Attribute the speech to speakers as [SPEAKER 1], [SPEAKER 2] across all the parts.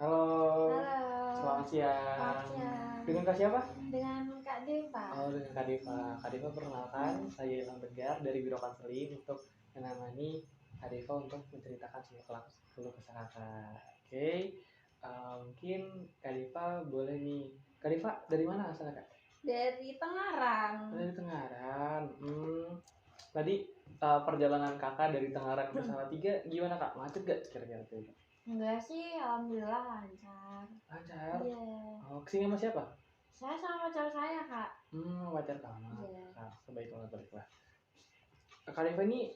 [SPEAKER 1] Halo,
[SPEAKER 2] Halo,
[SPEAKER 1] selamat siang.
[SPEAKER 2] selamat siang.
[SPEAKER 1] Dengan Kak siapa?
[SPEAKER 2] Dengan Kak Deva.
[SPEAKER 1] Oh, dengan Kak Deva. Kak Deva perkenalkan, saya Ilham Tegar dari Biro Konseling untuk menemani Kak Deva untuk menceritakan semua keluh kesah Kakak. Oke, mungkin Kak Deva boleh nih. Kak Deva dari mana asalnya Kak?
[SPEAKER 2] Dari Tangerang.
[SPEAKER 1] Dari Tengaran. Tadi perjalanan Kakak dari Tengaran ke Salatiga gimana Kak? Macet gak kira-kira tuh?
[SPEAKER 2] Enggak sih, alhamdulillah lancar.
[SPEAKER 1] Lancar.
[SPEAKER 2] Iya.
[SPEAKER 1] Oh, kesini sama siapa?
[SPEAKER 2] Saya sama pacar saya, Kak.
[SPEAKER 1] Wajar kamu.
[SPEAKER 2] Iya.
[SPEAKER 1] Sebaiknya baiklah. Kak Deva ini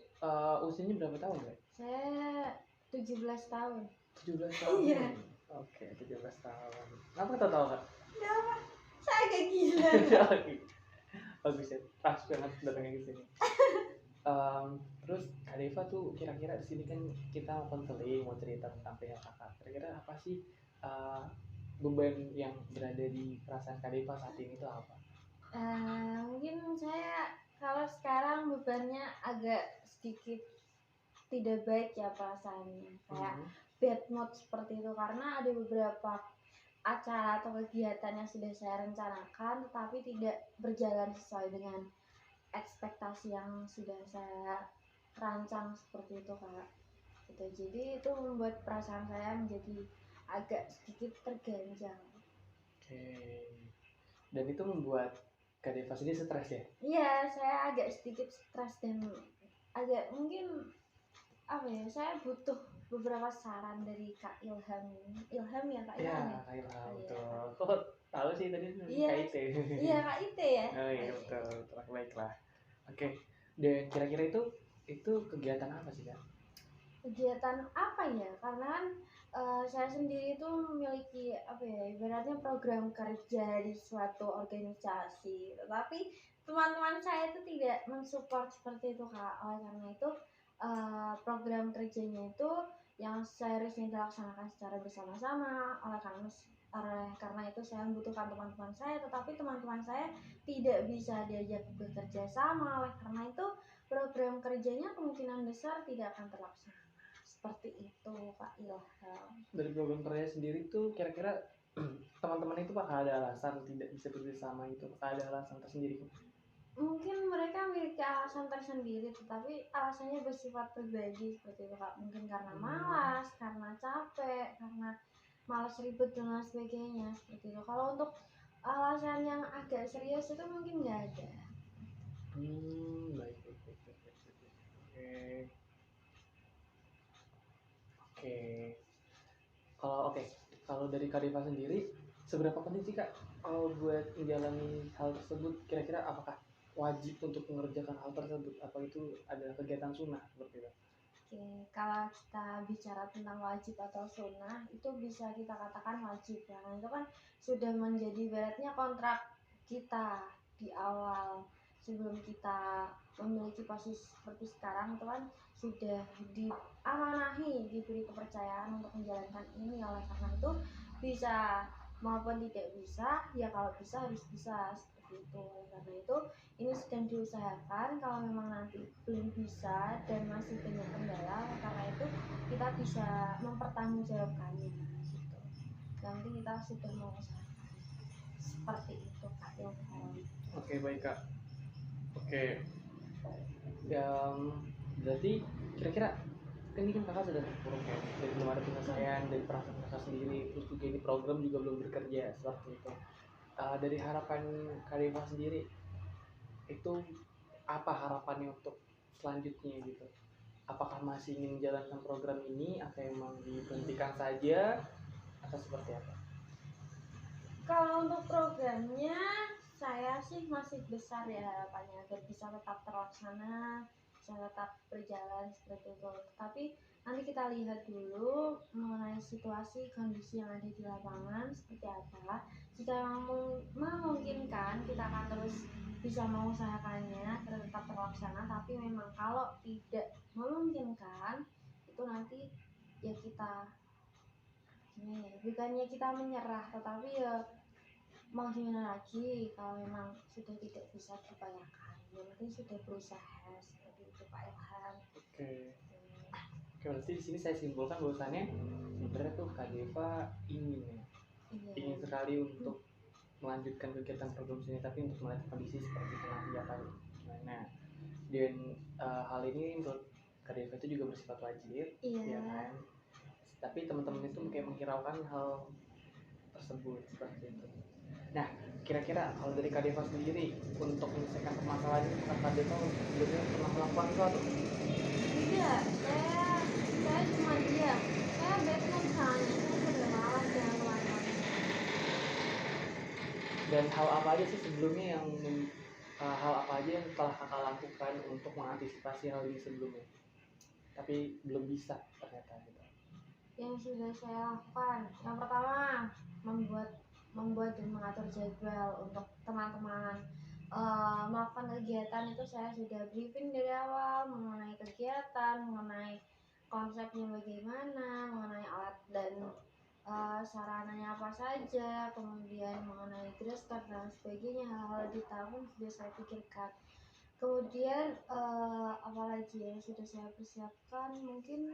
[SPEAKER 1] usianya berapa tahun Kak?
[SPEAKER 2] Saya 17 tahun.
[SPEAKER 1] 17 tahun.
[SPEAKER 2] Iya.
[SPEAKER 1] Oke, 17 tahun. Kenapa kita tahu Kak?
[SPEAKER 2] Kenapa? Saya agak gila.
[SPEAKER 1] Bagus ya, pas banget datangnya ke sini. Terus Kak Deva tuh kira-kira di sini kan kita mau konseling, mau cerita tentang PH Kakak. Kira-kira apa sih beban yang berada di perasaan Kak Deva saat ini tuh apa?
[SPEAKER 2] Mungkin saya kalau sekarang bebannya agak sedikit tidak baik ya perasaannya. Kayak bad mood seperti itu karena ada beberapa acara atau kegiatan yang sudah saya rencanakan tetapi tidak berjalan sesuai dengan ekspektasi yang sudah saya rancang seperti itu Kak. Gitu. Jadi itu membuat perasaan saya menjadi agak sedikit terganjal.
[SPEAKER 1] Oke. Dan itu membuat Kak Deva sendiri stres ya?
[SPEAKER 2] Iya, saya agak sedikit stres dan agak mungkin apa ya, saya butuh beberapa saran dari Kak Ilham ini. Ilham ya Kak Ilham ya?
[SPEAKER 1] Kak Ilham,
[SPEAKER 2] Iya.
[SPEAKER 1] betul. Kok tahu sih tadi
[SPEAKER 2] Iya.
[SPEAKER 1] KIT?
[SPEAKER 2] Iya Kak Ite ya?
[SPEAKER 1] Oh iya betul, baiklah. Oke, dan kira-kira itu kegiatan apa sih Kak?
[SPEAKER 2] Kegiatan apa ya? Karena kan saya sendiri itu memiliki apa ya, ibaratnya program kerja di suatu organisasi, tetapi teman-teman saya itu tidak mensupport seperti itu Kak. Oleh karena itu program kerjanya itu yang seharusnya dilaksanakan secara bersama-sama. Oleh karena itu saya membutuhkan teman-teman saya, tetapi teman-teman saya tidak bisa diajak bekerja sama. Oleh karena itu program kerjanya kemungkinan besar tidak akan terlaksana. Seperti itu Pak Ilham.
[SPEAKER 1] Dari program kerja sendiri tuh kira-kira teman-teman itu bakal ada alasan tidak bisa bekerjasama itu, bakal ada alasan tersendiri?
[SPEAKER 2] Mungkin mereka memiliki alasan tersendiri, tetapi alasannya bersifat pribadi seperti itu Kak. Mungkin karena malas, karena capek, karena malas ribet dan lain sebagainya seperti itu. Kalau untuk alasan yang agak serius itu mungkin nggak ada.
[SPEAKER 1] Baik. Oke. Kalau dari Kak Deva sendiri, seberapa penting sih Kak buat menjalani hal tersebut? Kira-kira apakah wajib untuk mengerjakan hal tersebut? Apa itu adalah kegiatan sunnah seperti itu?
[SPEAKER 2] Oke, kalau kita bicara tentang wajib atau sunnah itu bisa kita katakan wajib ya, karena itu kan sudah menjadi ibaratnya kontrak kita di awal sebelum kita memiliki posisi seperti sekarang itu kan sudah diamanahi, diberi kepercayaan untuk menjalankan ini. Oleh karena itu bisa maupun tidak bisa ya, kalau bisa harus bisa seperti itu. Oleh karena itu ini sedang diusahakan, kalau memang nanti belum bisa dan masih banyak kendala, karena itu kita bisa mempertanggungjawabkannya gitu. Nanti kita sudah mengusahakan seperti itu Kak Ilham.
[SPEAKER 1] Oke, baik Kak. Oke. Berarti kira-kira ini kan kakak sudah terpuruk ya, dan belum ada penyelesaian dari perasaan kakak sendiri, terus juga ini program juga belum bekerja seperti itu. Dari harapan Kak Deva sendiri, itu apa harapannya untuk selanjutnya gitu? Apakah masih ingin menjalankan program ini atau emang diberhentikan saja atau seperti apa?
[SPEAKER 2] Kalau untuk programnya saya sih masih besar ya harapannya agar bisa tetap terlaksana, bisa tetap berjalan seperti itu. Tapi nanti kita lihat dulu mengenai situasi kondisi yang ada di lapangan seperti apa. Jika memungkinkan kita akan terus bisa mengusahakannya agar tetap terlaksana, tapi memang kalau tidak memungkinkan itu nanti ya kita bukannya kita menyerah, tetapi ya mau gimana lagi kalau memang sudah tidak bisa diupayakan. Yang penting sudah berusaha seperti itu Pak Ilham.
[SPEAKER 1] Oke, Oke, berarti di sini saya simpulkan bahwasannya sebenarnya tuh Kak Deva ingin sekali untuk melanjutkan kegiatan program sini, tapi untuk melihat kondisi seperti itu nanti akan gimana. Dan hal ini menurut Kak Deva itu juga bersifat wajib, ya kan? Tapi teman-teman itu kayak menghiraukan hal tersebut seperti itu. Nah, kira-kira kalau dari Kak Deva sendiri untuk menyelesaikan permasalahan ini, Kak Deva sebelumnya pernah melakukan sesuatu?
[SPEAKER 2] Tidak, saya cuma diam. Saya bete misalnya, saya sudah malas dengan melakukannya.
[SPEAKER 1] Dan hal apa aja sih sebelumnya hal apa aja yang telah kakak lakukan untuk mengantisipasi hal ini sebelumnya, tapi belum bisa ternyata gitu?
[SPEAKER 2] Yang sudah saya lakukan, yang pertama membuat dan mengatur jadwal untuk teman-teman melakukan kegiatan. Itu saya sudah briefing dari awal mengenai kegiatan, mengenai konsepnya bagaimana, mengenai alat dan sarananya apa saja, kemudian mengenai dress code dan sebagainya. Hal-hal di tahun sudah saya pikirkan. Kemudian apalagi yang sudah saya persiapkan, mungkin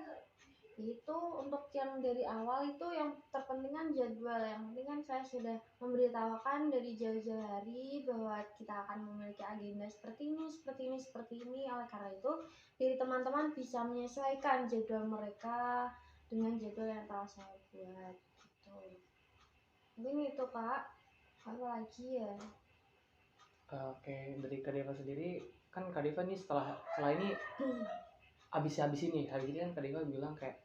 [SPEAKER 2] itu untuk yang dari awal. Itu yang terpenting kan jadwal. Yang penting kan saya sudah memberitahukan dari jauh-jauh hari bahwa kita akan memiliki agenda seperti ini, seperti ini, seperti ini. Oleh karena itu dari teman-teman bisa menyesuaikan jadwal mereka dengan jadwal yang telah saya buat gitu. Mungkin itu Kak. Apa lagi ya?
[SPEAKER 1] Oke, dari Kak Deva sendiri, kan Kak Deva nih setelah ini habis ini hari ini kan Kak Deva bilang kayak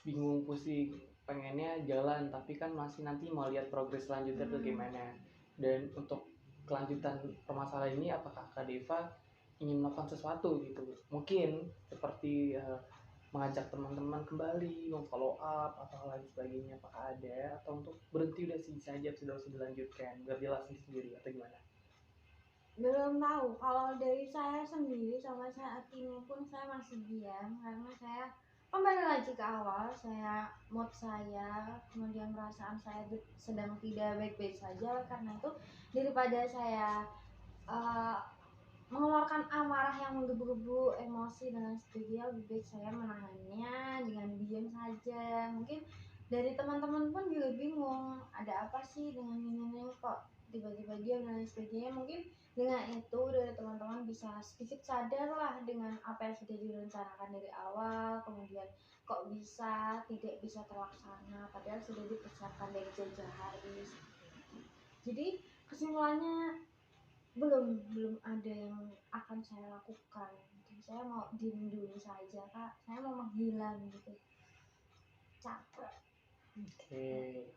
[SPEAKER 1] bingung, pusing, pengennya jalan tapi kan masih nanti mau lihat progres selanjutnya tuh gimana. Dan untuk kelanjutan permasalahan ini, apakah Kak Deva ingin melakukan sesuatu gitu, mungkin seperti mengajak teman-teman kembali, memfollow up atau lain sebagainya, apakah ada, atau untuk berhenti udah sih saja, sudah usah dilanjutkan biar jelas sendiri atau gimana?
[SPEAKER 2] Belum tahu. Kalau dari saya sendiri sampai saat ini pun saya masih diam, karena saya kembali lagi ke awal. Mood saya, kemudian perasaan saya sedang tidak baik-baik saja. Karena itu daripada saya uh, mengeluarkan amarah yang menggebu-gebu, emosi dan sebagainya, lebih baik saya menahannya dengan diam saja. Mungkin dari teman-teman pun juga bingung, ada apa sih dengan ini kok tiba-tiba diam dan sebagainya. Mungkin dengan itu dari teman-teman bisa sedikit sadar lah dengan apa yang sudah direncanakan dari awal, kemudian kok tidak bisa terlaksana padahal sudah dipersiapkan dari jauh-jauh hari. Jadi kesimpulannya belum ada yang akan saya lakukan. Jadi saya mau diem dulu saja Kak, saya mau menghilang gitu, capek.
[SPEAKER 1] Oke.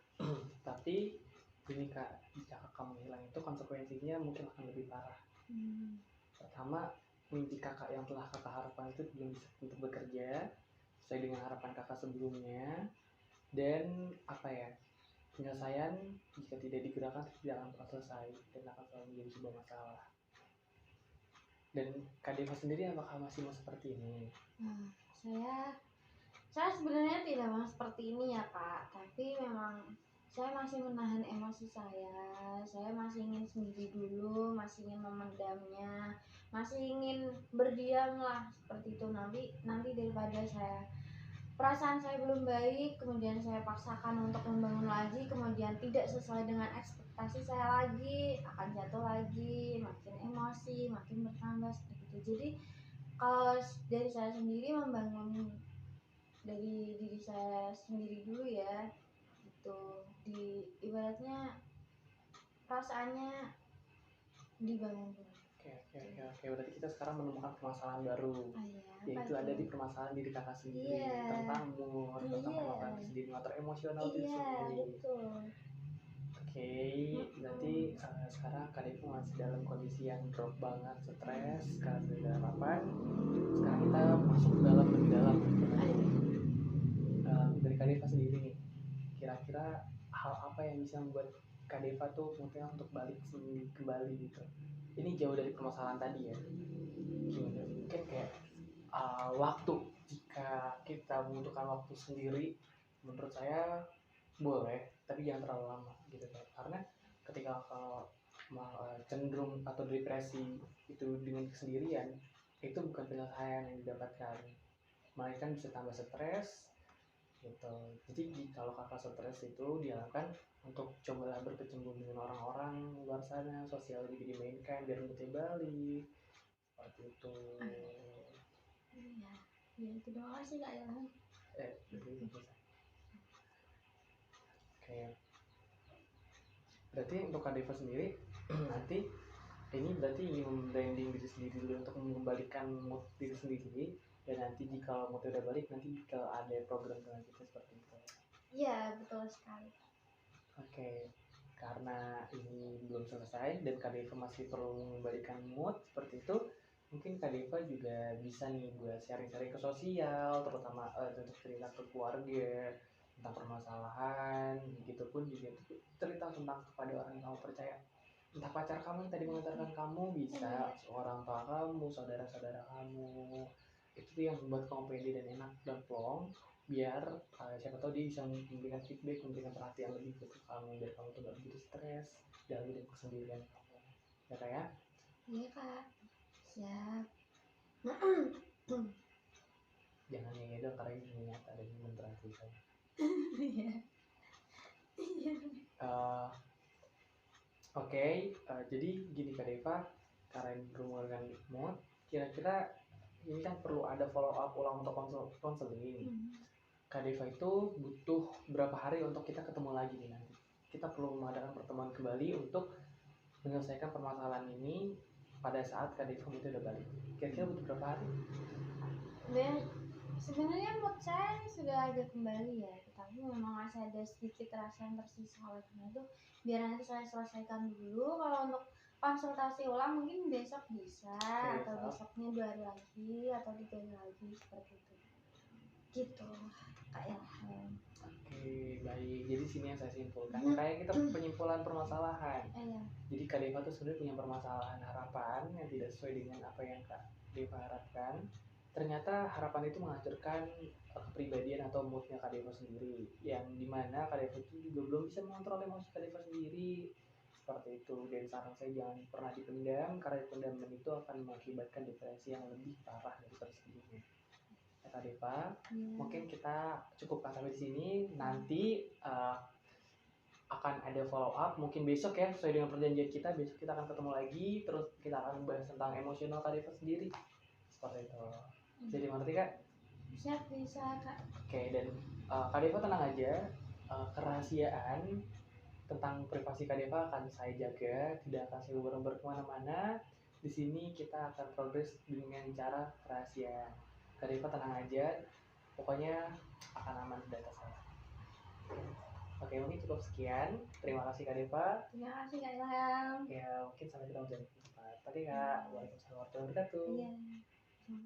[SPEAKER 1] Tapi ini Kak, jika kamu hilang itu konsekuensinya mungkin akan lebih parah. Pertama, mimpi kakak yang telah kakak harapkan itu belum bisa untuk bekerja sesuai dengan harapan kakak sebelumnya. Dan apa ya, penyelesaian jika tidak digerakkan tidak akan pernah selesai dan akan selalu menjadi sebuah masalah. Dan Kak Deva sendiri apakah masih mau seperti ini?
[SPEAKER 2] Saya sebenarnya tidak mau seperti ini ya Kak, tapi memang saya masih menahan emosi saya. Saya masih ingin sendiri dulu, masih ingin memendamnya, masih ingin berdiam lah seperti itu. Nanti daripada perasaan saya belum baik, kemudian saya paksakan untuk membangun lagi, kemudian tidak sesuai dengan ekspektasi saya lagi, akan jatuh lagi, makin emosi, makin bertambah seperti itu. Jadi kalau dari saya sendiri, membangun dari diri saya sendiri dulu ya, gitu. Ibaratnya perasaannya dibangun dulu.
[SPEAKER 1] Oke. Berarti kita sekarang menemukan permasalahan baru, yaitu ada di permasalahan diri kakak sendiri, tentang mood, tentang permasalahan sendiri, ngatur emosional itu sendiri. Oke, berarti sekarang Kak Devo masih dalam kondisi yang drop banget, stres, karena sudah harapan. Sekarang kita masuk ke dalam lebih dalam. Dari Kak Deva sendiri nih, kira-kira hal apa yang bisa membuat Kak Deva tuh mungkin untuk balik kembali gitu? Ini jauh dari permasalahan tadi ya. Mungkin kayak waktu, jika kita membutuhkan waktu sendiri, menurut saya boleh, tapi jangan terlalu lama gitu kan. Karena ketika kalau cenderung atau depresi itu dengan kesendirian, itu bukan penyelesaian yang didapatkan. melainkan bisa tambah stres gitu. Jadi kalau kakak stres itu diharapkan untuk cobalah berkecimpung dengan orang-orang luar sana, sosial juga dimainkan biar moodnya balik seperti itu.
[SPEAKER 2] Iya, ya itu doang sih Kak Ilham.
[SPEAKER 1] Oke, berarti untuk Kak Deva sendiri nanti ini berarti ingin membranding diri sendiri dulu untuk mengembalikan mood diri sendiri, dan nanti jika moodnya udah balik nanti jika ada program dengan kita seperti itu.
[SPEAKER 2] Iya, betul sekali.
[SPEAKER 1] Oke, karena ini belum selesai dan Kak Deva masih perlu mengembalikan mood seperti itu, mungkin Kak Deva juga bisa nih buat sharing-sharing ke sosial, terutama untuk cerita ke keluarga tentang permasalahan, gitu pun juga cerita tentang kepada orang yang kamu percaya. Entah pacar kamu yang tadi mengantarkan kamu, bisa orang tua kamu, saudara-saudara kamu. Itu tuh yang membuat kamu pede dan enak dan plong, biar siapa tahu dia bisa memberikan feedback, memberikan perhatian lebih ke kamu, biar kamu tuh gak begitu stres dalam hidup kesendirian kamu. Ya Kak ya?
[SPEAKER 2] Iya Kak, siap.
[SPEAKER 1] Jangan ya dong, karena ini nyata dan ini beneran selesai.
[SPEAKER 2] Iya.
[SPEAKER 1] Oke, jadi gini Kak Deva, karena ini perlu menggunakan mood, kira-kira ini kan perlu ada follow up ulang untuk konseling. Kak Deva itu butuh berapa hari untuk kita ketemu lagi nih nanti? Kita perlu mengadakan pertemuan kembali untuk menyelesaikan permasalahan ini pada saat Kak Deva itu udah balik. Kira-kira butuh berapa hari?
[SPEAKER 2] Dan sebenarnya mood saya sudah ada kembali ya, tapi memang masih ada sedikit rasa yang tersisa. Oleh karena itu biar nanti saya selesaikan dulu. Kalau untuk konsultasi ulang mungkin besok bisa, atau besoknya 2 hari lagi atau 3 hari lagi seperti itu. Gitu Kak Ilham.
[SPEAKER 1] Oke, baik. Jadi sini yang saya simpulkan, kayak kita penyimpulan permasalahan. Jadi Kak Deva tuh sebenarnya punya permasalahan harapan yang tidak sesuai dengan apa yang Kak Deva harapkan. Ternyata harapan itu menghancurkan kepribadian atau moodnya Kak Deva sendiri, yang dimana Kak Deva itu juga belum bisa mengontrol emosi Kak Deva sendiri seperti itu. Dan saran saya jangan pernah dipendam, karena pendaman itu akan mengakibatkan depresi yang lebih parah daripada sebelumnya. Kak Deva, mungkin kita cukupkan sampai di sini. Nanti akan ada follow up mungkin besok ya, sesuai dengan perjanjian kita. Besok kita akan ketemu lagi, terus kita akan bahas tentang emosional Kak Deva sendiri seperti itu. Jadi mengerti Kak?
[SPEAKER 2] Bisa Kak.
[SPEAKER 1] Oke, dan Kak Deva tenang aja, kerahasiaan tentang privasi Kak Deva akan saya jaga, tidak akan saya umbar kemana-mana. Di sini kita akan progres dengan cara kerahasiaan. Kak Deva tenang aja, pokoknya akan aman di data saya. Oke, mungkin cukup sekian. Terima kasih Kak Deva.
[SPEAKER 2] Terima kasih Kak Ilham.
[SPEAKER 1] Ya, mungkin sampai ketemu di tempat. Oke Kak, waalaikumsalam warahmatullahi wabarakatuh.
[SPEAKER 2] Iya.